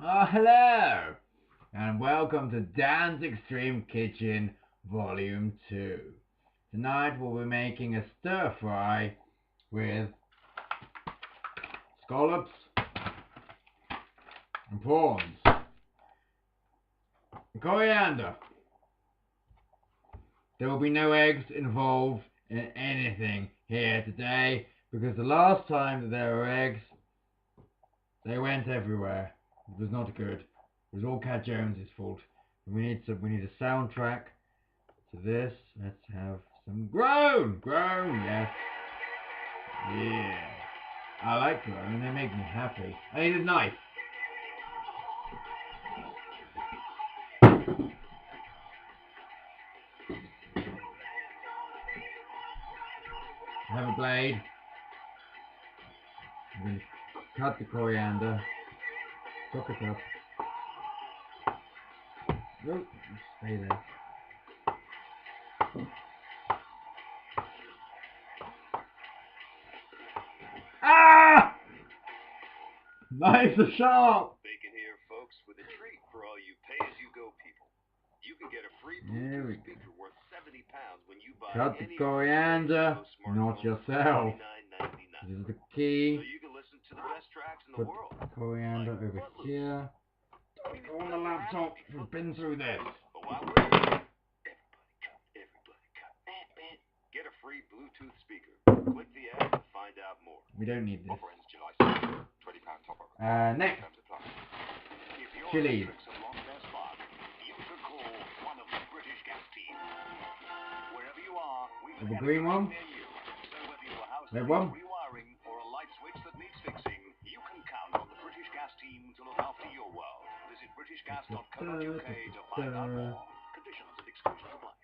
Oh, hello, and welcome to Dan's Extreme Kitchen Volume 2. Tonight we'll be making a stir fry with scallops and prawns and coriander. There will be no eggs involved in anything here today because the last time that there were eggs, they went everywhere. It was not good. It was all Cat Jones's fault. We need a soundtrack to this. Let's have some groan, yes, yeah. I like groan, and they make me happy. I need a knife. I have a blade. I'm going to cut the coriander. Chop it up. Nope, stay there. Ah! Knives are sharp! Bacon here, folks, with a treat for all you pay-as-you-go people. You can get a free Bluetooth speaker worth £70 when you buy cut the coriander, not yourself. This is the key. So you can listen to the best tracks in the world. Put coriander over here. Don't go on the laptop. We've been through this. But while we're here, everybody cut. Get a free Bluetooth speaker. Click the ad to find out more. We don't need this. Offer ends July 6th. £20 top up. Next. Chilies. The green one. Red one. Or a light switch that needs fixing, you can count on the British Gas team to look after your world. Visit britishgas.co.uk to find out more. Conditions and exclusions apply.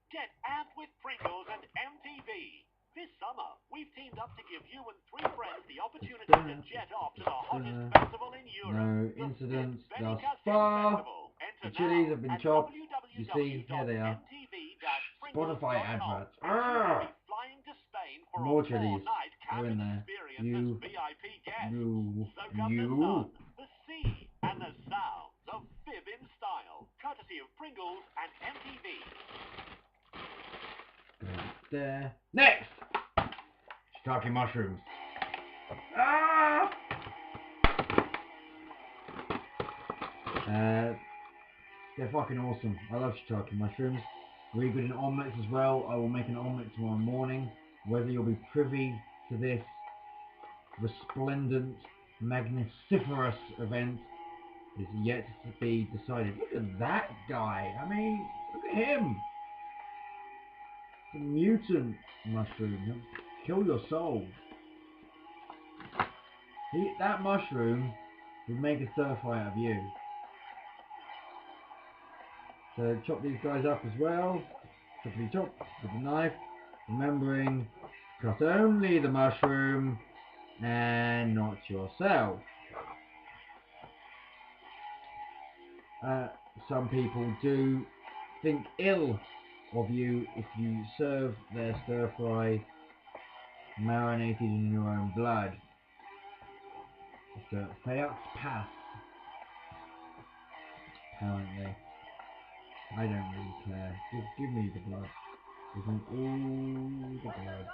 Get amped with Pringles and MTV. This summer, we've teamed up to give you and 3 friends the opportunity to jet off to the hottest festival in Europe. No incidents thus far. The chilies have been chopped. You see, here they are. Spotify adverts. More chilies. Go in there. You. The sea and the sounds of Fib in style, courtesy of Pringles and MTV. There. Next! Shiitake mushrooms. Ah! They're fucking awesome. I love shiitake mushrooms. Really good in omelettes as well. I will make an omelette tomorrow morning. Whether you'll be privy to this resplendent, magnificerous event is yet to be decided. Look at that guy. I mean, look at him. The mutant mushroom. He'll kill your soul. That mushroom would make a stir fry out of you. So chop these guys up as well. Choppity chop with the knife. Remembering, cut only the mushroom and not yourself. Some people do think ill of you if you serve their stir fry marinated in your own blood. It's a Fayette pass, apparently. I don't really care. Just give me the blood. Give me all the blood.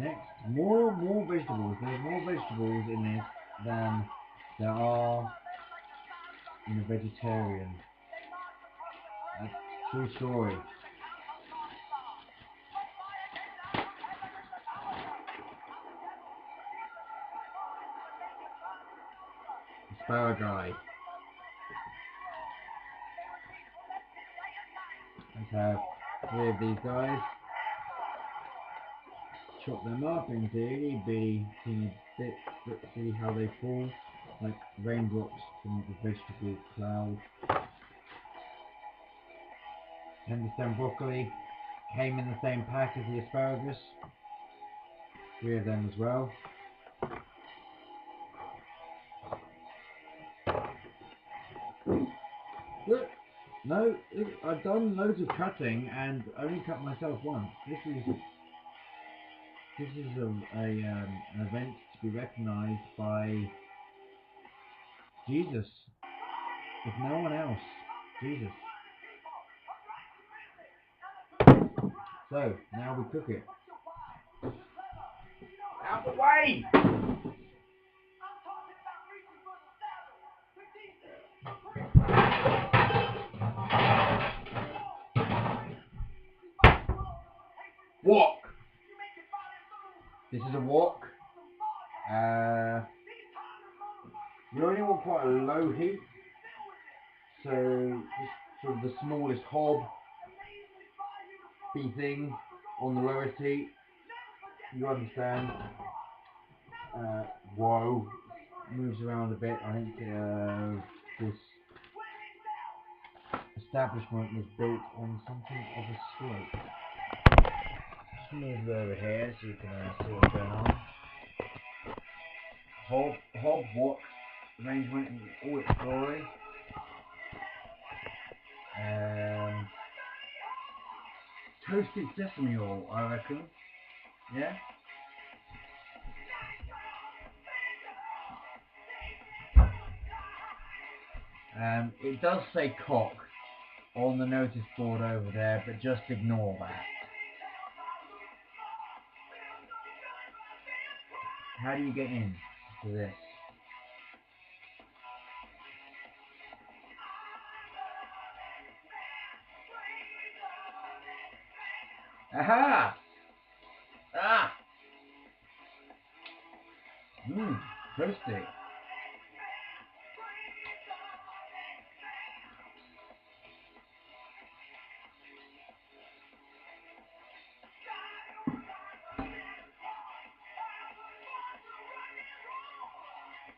Next, more vegetables. There's more vegetables in this than there are in a vegetarian. That's true story. Asparagus. Let's have 3 of these guys. Chop them up into itty bitty teeny bits. Let's see how they fall like raindrops from the vegetable cloud. And the stem broccoli came in the same pack as the asparagus. 3 of them as well. Look, no, I've done loads of cutting and only cut myself once. This is This is an event to be recognised by Jesus, if no one else. Jesus. So now we cook it. Out the way! Wok. This is a wok. You only want quite a low heat, so just sort of the smallest hob be thing on the lowest heat. You understand? Whoa, moves around a bit. I think this establishment was built on something of a slope. Just move it over here so you can see what's going on. Hob wok arrangement in all its glory. Toasted sesame oil, I reckon. Yeah? It does say cock on the notice board over there, but just ignore that. How do you get in to this? Aha! Ah! Toasty.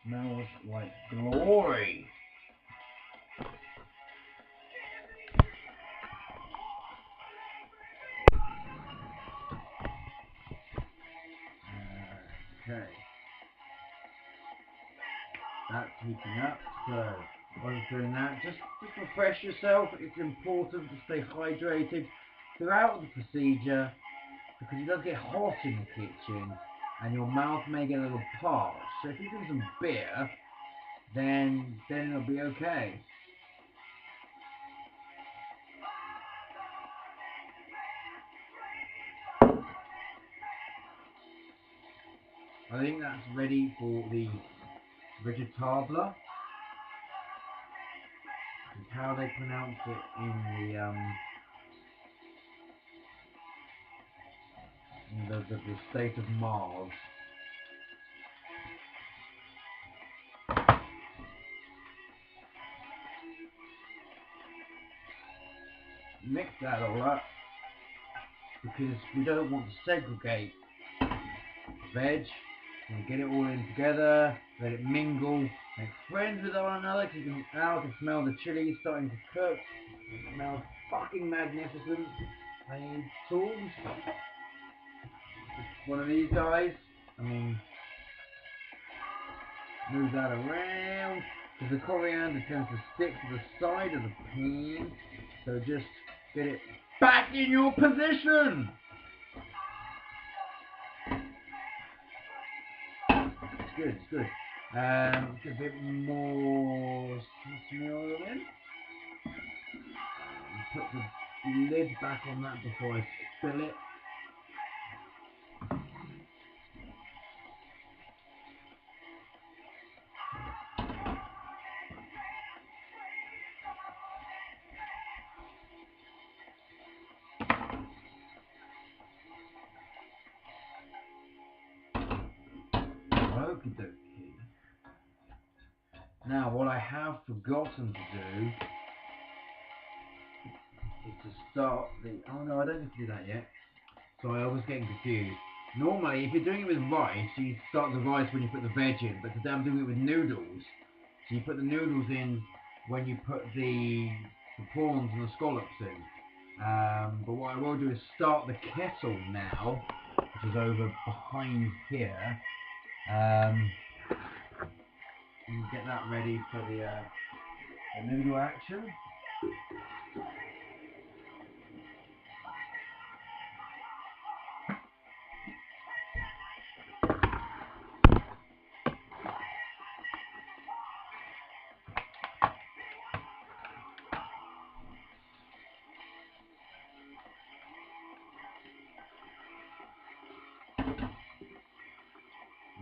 Smells like glory. Okay. That's heating up, so while you're doing that, just refresh yourself. It's important to stay hydrated throughout the procedure because it does get hot in the kitchen and your mouth may get a little parched. So if you drink some beer, then it'll be okay. I think that's ready for the vegetable. Is how they pronounce it in the state of Mars. Mix that all up because we don't want to segregate veg. And get it all in together, let it mingle, make friends with one another, because now I can smell the chili starting to cook. It smells fucking magnificent. I need tools. One of these guys. I mean, move that around, because the coriander tends to stick to the side of the pan, so just get it back in your position. It's good. Get a bit more sesame oil in. Put the lid back on that before I spill it. Okie dokie. Now, what I have forgotten to do is to start the... Oh no, I don't need to do that yet. Sorry, I was getting confused. Normally, if you're doing it with rice, you start the rice when you put the veg in, but today I'm doing it with noodles. So you put the noodles in when you put the prawns and the scallops in. But what I will do is start the kettle now, which is over behind here. And get that ready for the noodle action.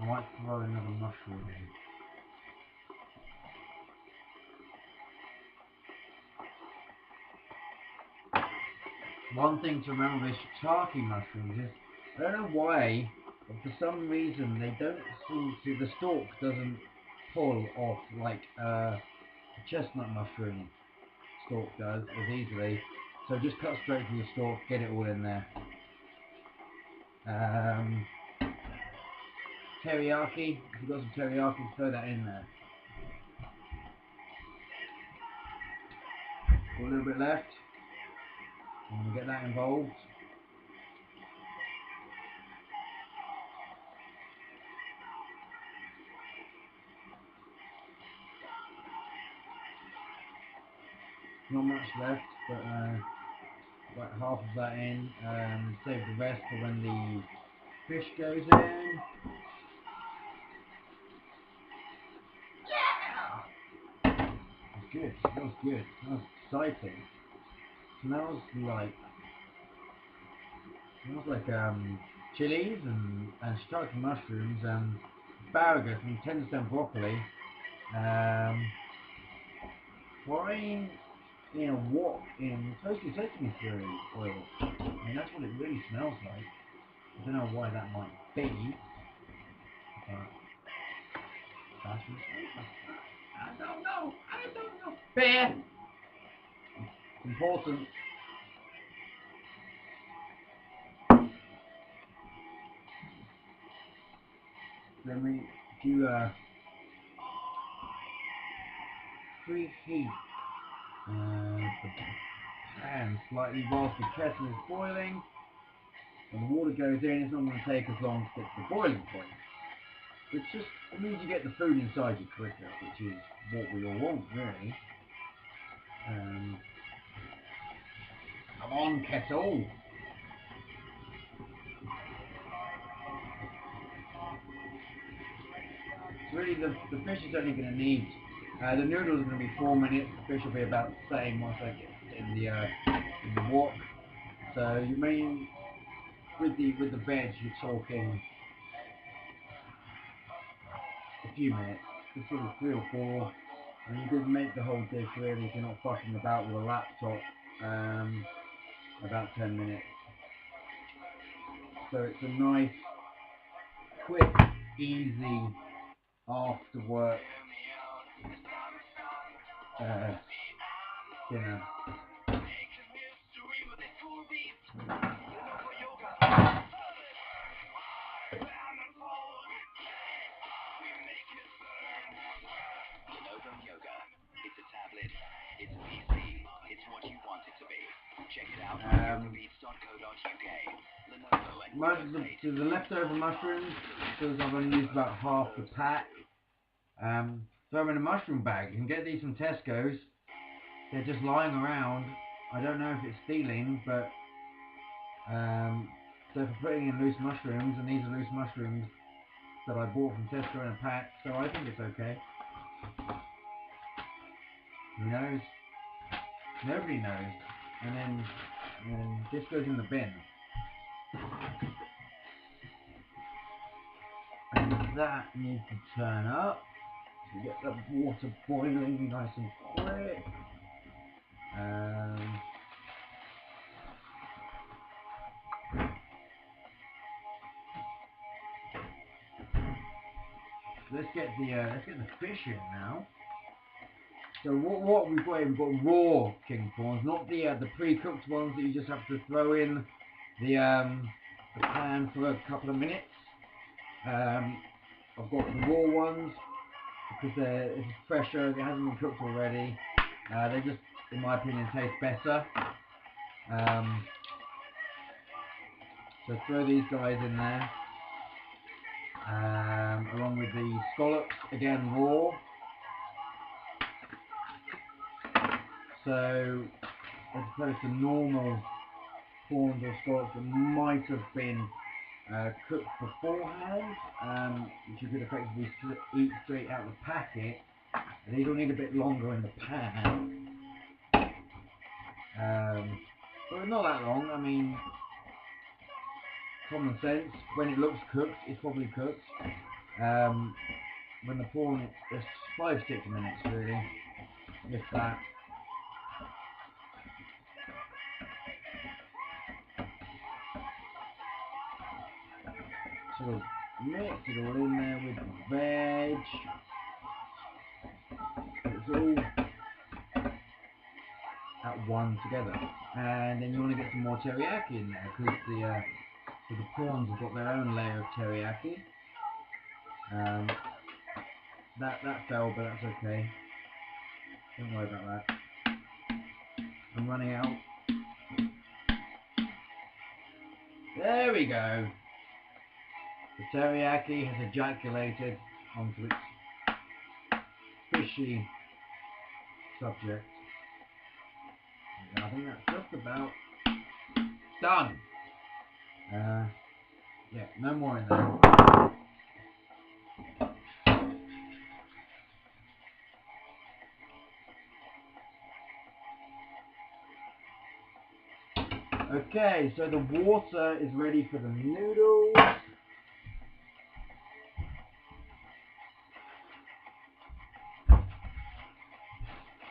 I might throw another mushroom in. One thing to remember with shiitake mushrooms is, I don't know why, but for some reason they don't seem to, the stalk doesn't pull off like a chestnut mushroom stalk does as easily. So just cut straight from the stalk, get it all in there. Teriyaki, if you've got some teriyaki, throw that in there. Got a little bit left. I'm going to get that involved. Not much left, but like half of that in. Save the rest for when the fish goes in. It's good. It smells good. It smells exciting. It smells like chilies and shiitake mushrooms and asparagus and tender stem broccoli. Frying in a wok in toasted sesame oil. I mean, that's what it really smells like. I don't know why that might be, but that's what it smells like. I don't know. Beer! It's important. Then if you preheat the pan slightly whilst the kettle is boiling. When the water goes in, it's not going to take as long to get to the boiling point. It means you get the food inside you quicker, which is what we all want, really. Come on, kettle! So really, the fish is only going to need, the noodles are going to be 4 minutes, the fish will be about the same once I get in the wok. So you mean, with the veg, you're talking a few minutes, just sort of 3 or 4, and you could make the whole dish really if you're not fucking about with a laptop, about 10 minutes. So it's a nice, quick, easy, after work dinner. It's PC. It's what you want it to be. Check it out on lenovobeats.co.uk. The leftover mushrooms, because I've only used about half the pack, throw them in a mushroom bag. You can get these from Tesco's. They're just lying around. I don't know if it's stealing, but so for putting in loose mushrooms, and these are loose mushrooms that I bought from Tesco in a pack, so I think it's okay. Who knows? Nobody knows. And then this goes in the bin. And that needs to turn up to get the water boiling nice and quick. Let's get the fish in now. So what we've got in, we've got raw king prawns, not the pre-cooked ones that you just have to throw in the pan for a couple of minutes. I've got the raw ones because it's fresher, it hasn't been cooked already. They just, in my opinion, taste better. So throw these guys in there, along with the scallops, again raw. So, as opposed to normal prawns or scallops that might have been cooked beforehand, which you could effectively eat straight out of the packet, these will need a bit longer in the pan. But not that long. I mean, common sense, when it looks cooked, it's probably cooked. when the prawn, it's 5-6 minutes really, if that. Sort of mix it all in there with the veg. It's all at one together, and then you want to get some more teriyaki in there because so the prawns have got their own layer of teriyaki. That fell, but that's okay. Don't worry about that. I'm running out. There we go. The teriyaki has ejaculated onto its fishy subject. I think that's just about done. Yeah, no more in there. Okay, so the water is ready for the noodles.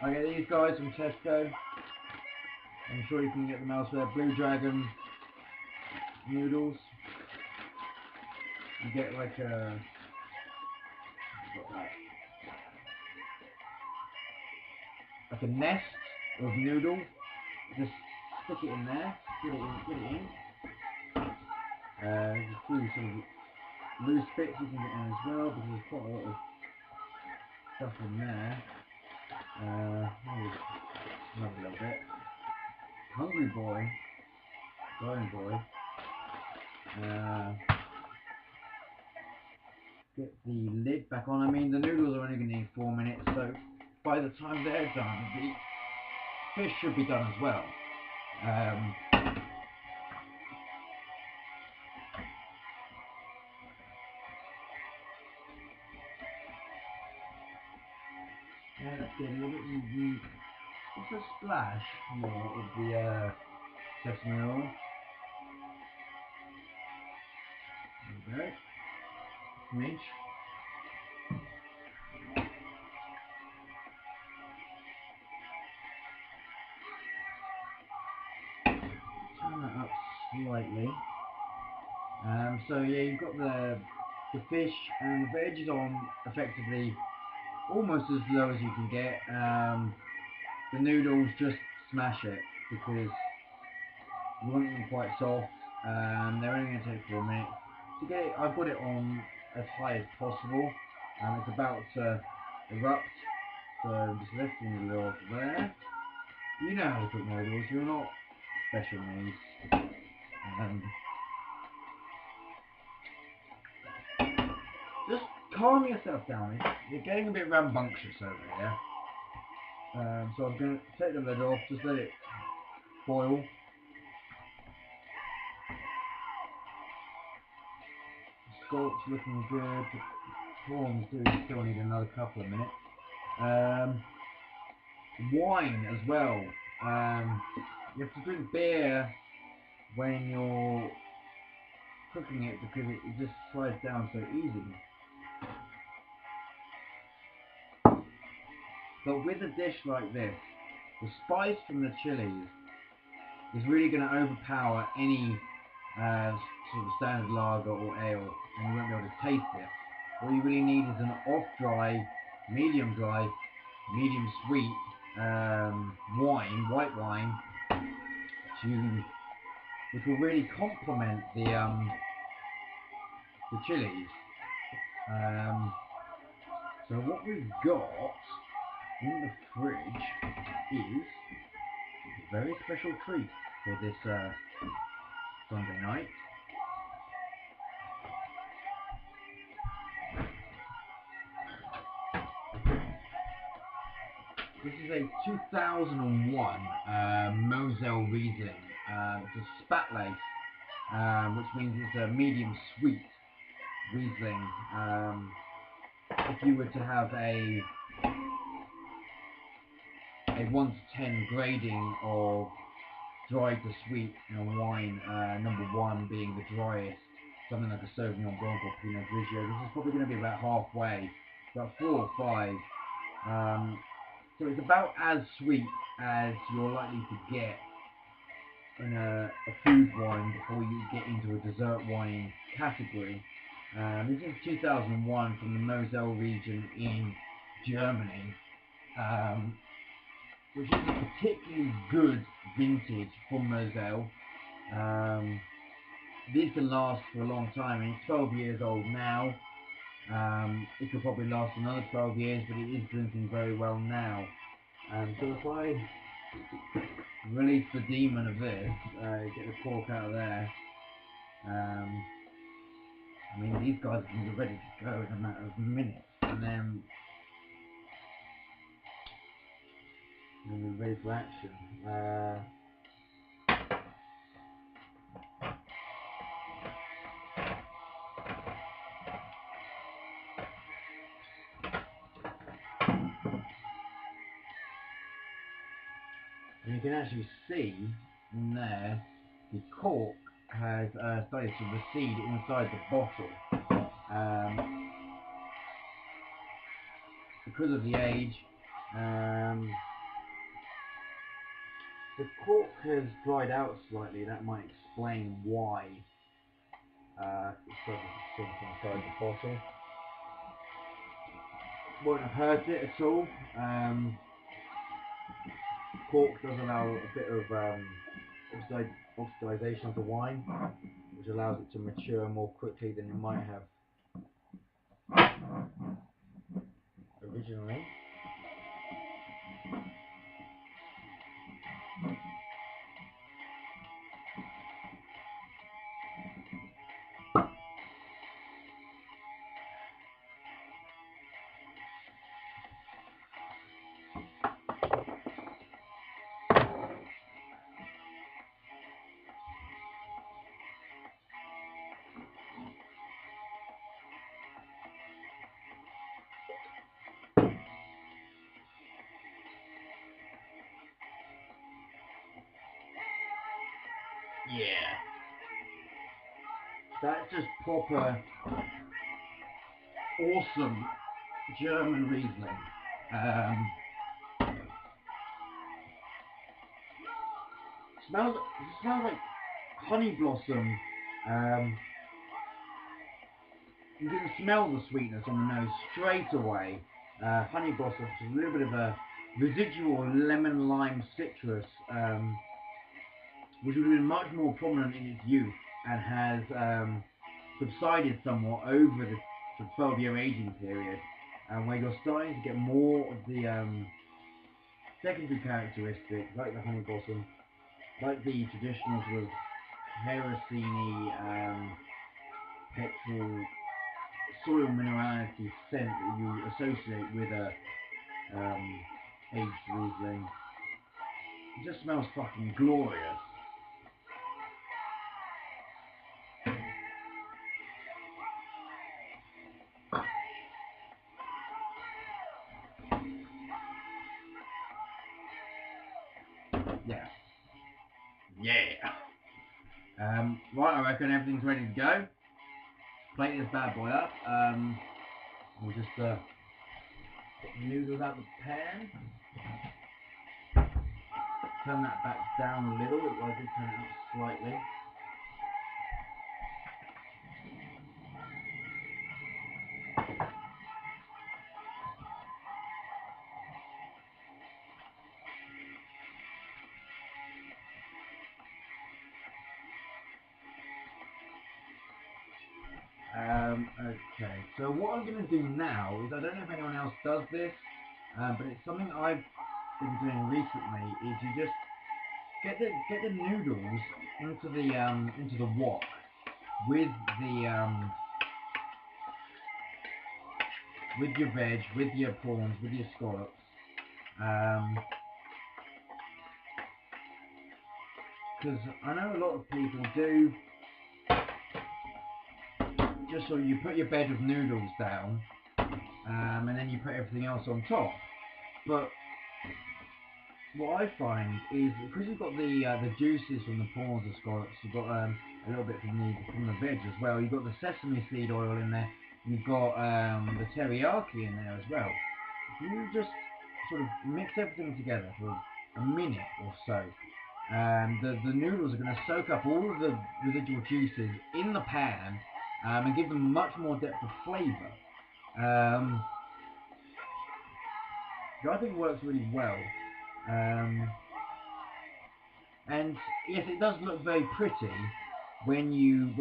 I get these guys from Tesco. I'm sure you can get them elsewhere. Blue Dragon noodles. You get like a nest of noodle. Just stick it in there. Get it in. There's a few sort of loose bits you can get in as well because there's quite a lot of stuff in there. Maybe another little bit. Hungry boy, growing boy. Get the lid back on. I mean, the noodles are only going to need 4 minutes, so by the time they're done, the fish should be done as well. Yeah, let's get a little bit, just a splash more of the sesame oil. There we go. Smidge. Turn that up slightly. So yeah, you've got the fish and the veg is on effectively almost as low as you can get. The noodles, just smash it because you want them quite soft. They're only going to take 4 minutes. To get it, I've got it on as high as possible. It's about to erupt, so I'm just lifting the lid off there. You know how to cook noodles, you're not special needs. Just calm yourself down. You're getting a bit rambunctious over here. So I'm going to take the lid off, just let it boil. The scallop's looking good. The prawns do still need another couple of minutes. Wine as well. You have to drink beer when you're cooking it because it just slides down so easy. But with a dish like this, the spice from the chilies is really going to overpower any sort of standard lager or ale, and you won't be able to taste it. What you really need is an off-dry, medium sweet wine, white wine, which will really complement the chilies. So what we've got in the fridge is a very special treat for this Sunday night. This is a 2001 Moselle Riesling. It's a Spätlese, which means it's a medium sweet Riesling. If you were to have a 1 to 10 grading of dry to sweet in a wine, number 1 being the driest, something like a Sauvignon Blanc or Pinot Grigio. This is probably going to be about halfway, about 4 or 5. So it's about as sweet as you're likely to get in a food wine before you get into a dessert wine category. This is 2001 from the Moselle region in Germany, which is a particularly good vintage from Moselle. These can last for a long time, and it's 12 years old now. It could probably last another 12 years, but it is drinking very well now. So if I release the demon of this, get the cork out of there, I mean, these guys can be ready to go in a matter of minutes, and then we'll be ready for action. And you can actually see in there the cork has started to recede inside the bottle. Because of the age, the cork has dried out slightly. That might explain why it's starting to sink inside the bottle. Won't have hurt it at all. Cork does allow a bit of oxidization of the wine, which allows it to mature more quickly than it might have originally. Yeah, that's just proper awesome German Riesling. Smells like honey blossom. You can smell the sweetness on the nose straight away. Honey blossom, a little bit of a residual lemon lime citrus, which would have been much more prominent in its youth and has subsided somewhat over the 12-year aging period, where you're starting to get more of the secondary characteristics, like the honey blossom, like the traditional sort of kerosene, petrol, soil minerality scent that you associate with a aged Riesling. It just smells fucking glorious. Yeah. Yeah. Right, I reckon everything's ready to go. Plate this bad boy up. We'll just put the noodles out the pan. Turn that back down a little. I did turn it up slightly. Okay, so what I'm going to do now is, I don't know if anyone else does this, but it's something I've been doing recently, is you just get the noodles into the wok with your veg, with your prawns, with your scallops. Because I know a lot of people do. Just so you put your bed of noodles down, and then you put everything else on top. But what I find is because you've got the juices from the prawns and scallops, you've got a little bit from the veg as well. You've got the sesame seed oil in there. You've got the teriyaki in there as well. If you just sort of mix everything together for a minute or so, the noodles are going to soak up all of the residual juices in the pan and give them much more depth of flavour. So I think it works really well. And yes, it does look very pretty when you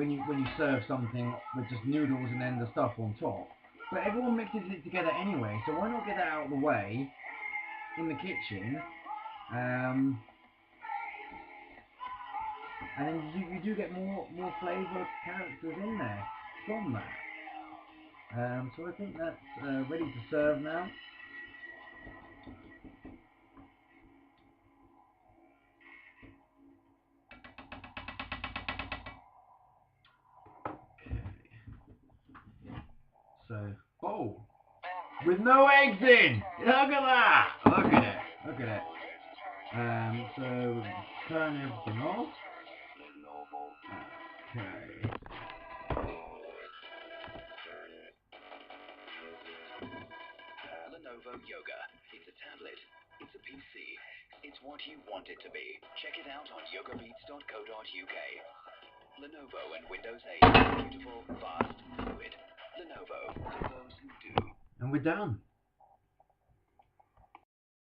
serve something with just noodles and then the stuff on top. But everyone mixes it together anyway, so why not get that out of the way in the kitchen? And then you do get more flavour characters in there from that. So I think that's ready to serve now. So, bowl with no eggs in. Look at that. Look at it. Look at it. So turn everything off. Okay. Lenovo Yoga. It's a tablet. It's a PC. It's what you want it to be. Check it out on yogabeats.co.uk. Lenovo and Windows 8. Beautiful, fast, fluid. Lenovo, for those who do. And we're done.